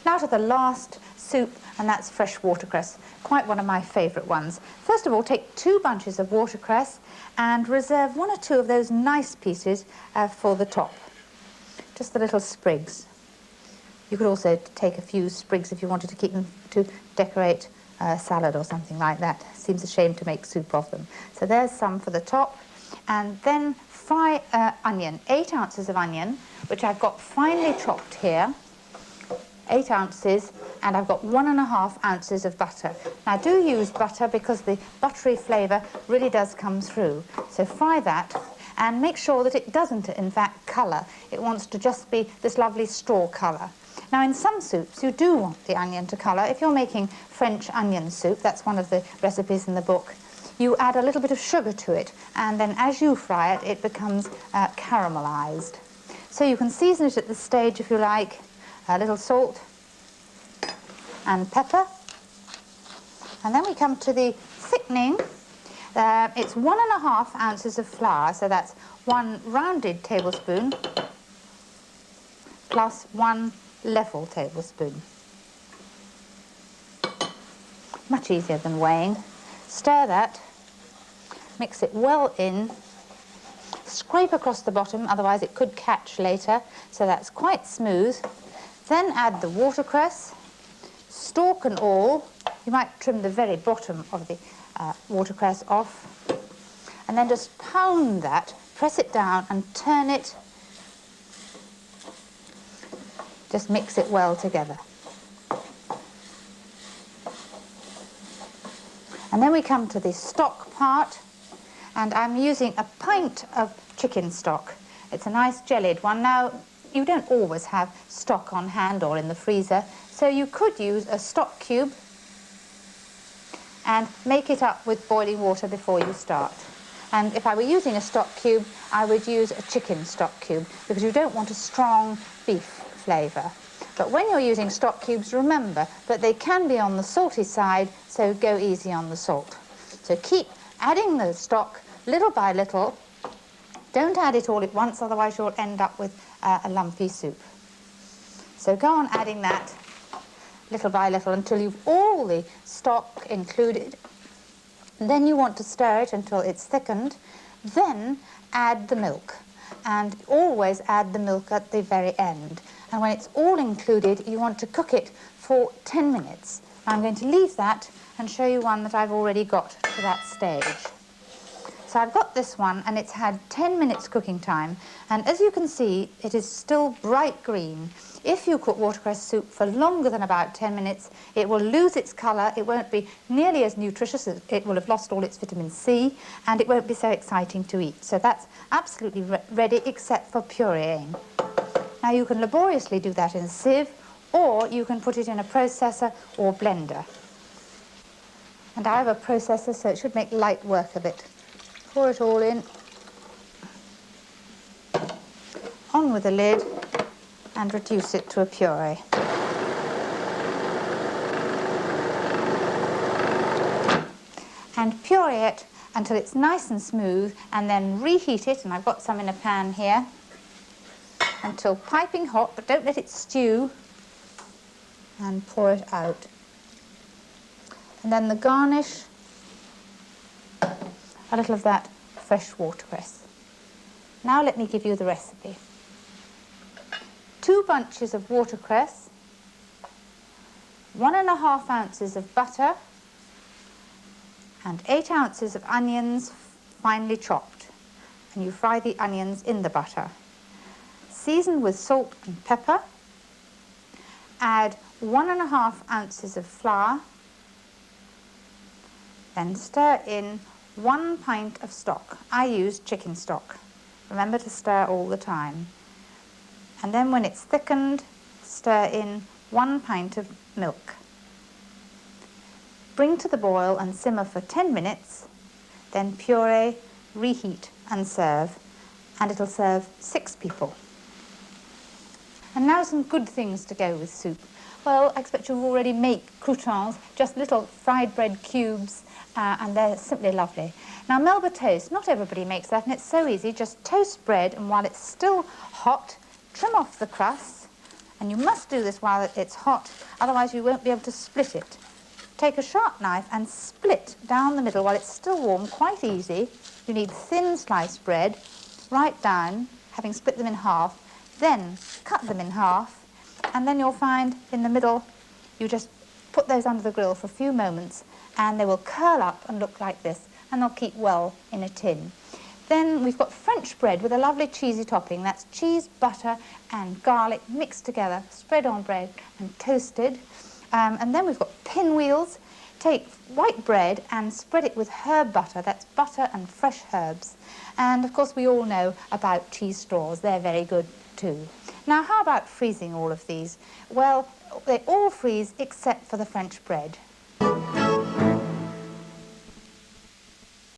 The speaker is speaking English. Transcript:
Now to the last soup, and that's fresh watercress, quite one of my favourite ones. First of all, take 2 bunches of watercress and reserve 1 or 2 of those nice pieces for the top, just the little sprigs. You could also take a few sprigs if you wanted to keep them to decorate a salad or something like that. Seems a shame to make soup of them. So there's some for the top. And then fry onion, 8 ounces of onion, which I've got finely chopped here, 8 ounces, and I've got 1½ ounces of butter. Now I do use butter because the buttery flavour really does come through. So fry that and make sure that it doesn't, in fact, colour. It wants to just be this lovely straw colour. Now in some soups you do want the onion to colour. If you're making French onion soup, that's one of the recipes in the book, you add a little bit of sugar to it, and then as you fry it, it becomes caramelised. So you can season it at this stage if you like, a little salt and pepper. And then we come to the thickening. It's 1½ ounces of flour, so that's 1 rounded tablespoon plus 1 level tablespoon. Much easier than weighing. Stir that, mix it well in, scrape across the bottom, otherwise it could catch later, so that's quite smooth. Then add the watercress, stalk and all. You might trim the very bottom of the watercress off, and then just pound that, press it down and turn it. Just mix it well together. And then we come to the stock part, and I'm using a pint of chicken stock. It's a nice jellied one. Now, you don't always have stock on hand or in the freezer, so you could use a stock cube and make it up with boiling water before you start. And if I were using a stock cube, I would use a chicken stock cube, because you don't want a strong beef flavour. But when you're using stock cubes, remember that they can be on the salty side, so go easy on the salt. So keep adding the stock little by little. Don't add it all at once, otherwise you'll end up with a lumpy soup. So go on adding that little by little until you've all the stock included. And then you want to stir it until it's thickened. Then add the milk, and always add the milk at the very end. And when it's all included, you want to cook it for 10 minutes. I'm going to leave that and show you one that I've already got to that stage. So I've got this one, and it's had 10 minutes cooking time, and as you can see, it is still bright green. If you cook watercress soup for longer than about 10 minutes, it will lose its colour, it won't be nearly as nutritious, it will have lost all its vitamin C, and it won't be so exciting to eat. So that's absolutely ready, except for pureeing. Now you can laboriously do that in a sieve, or you can put it in a processor or blender. And I have a processor, so it should make light work of it. Pour it all in, on with the lid, and reduce it to a puree. And puree it until it's nice and smooth, and then reheat it, and I've got some in a pan here, until piping hot, but don't let it stew, and pour it out. And then the garnish, a little of that fresh watercress. Now let me give you the recipe. 2 bunches of watercress, 1½ ounces of butter, and 8 ounces of onions finely chopped. And you fry the onions in the butter. Season with salt and pepper. Add 1½ ounces of flour. Then stir in 1 pint of stock. I use chicken stock. Remember to stir all the time. And then when it's thickened, stir in 1 pint of milk. Bring to the boil and simmer for 10 minutes, then puree, reheat and serve, and it'll serve 6 people. And now some good things to go with soup. Well, I expect you'll already make croutons, just little fried bread cubes, and they're simply lovely. Now, Melba toast, not everybody makes that, and it's so easy. Just toast bread, and while it's still hot, trim off the crust And you must do this while it's hot, otherwise you won't be able to split it. Take a sharp knife and split down the middle while it's still warm, quite easy. You need thin sliced bread, right down, having split them in half, then cut them in half, and then you'll find in the middle, you just put those under the grill for a few moments and they will curl up and look like this, and they'll keep well in a tin. Then we've got French bread with a lovely cheesy topping. That's cheese, butter and garlic mixed together, spread on bread and toasted. And then we've got pinwheels. Take white bread and spread it with herb butter. That's butter and fresh herbs. And of course we all know about cheese straws. They're very good too. Now how about freezing all of these? Well, they all freeze except for the French bread.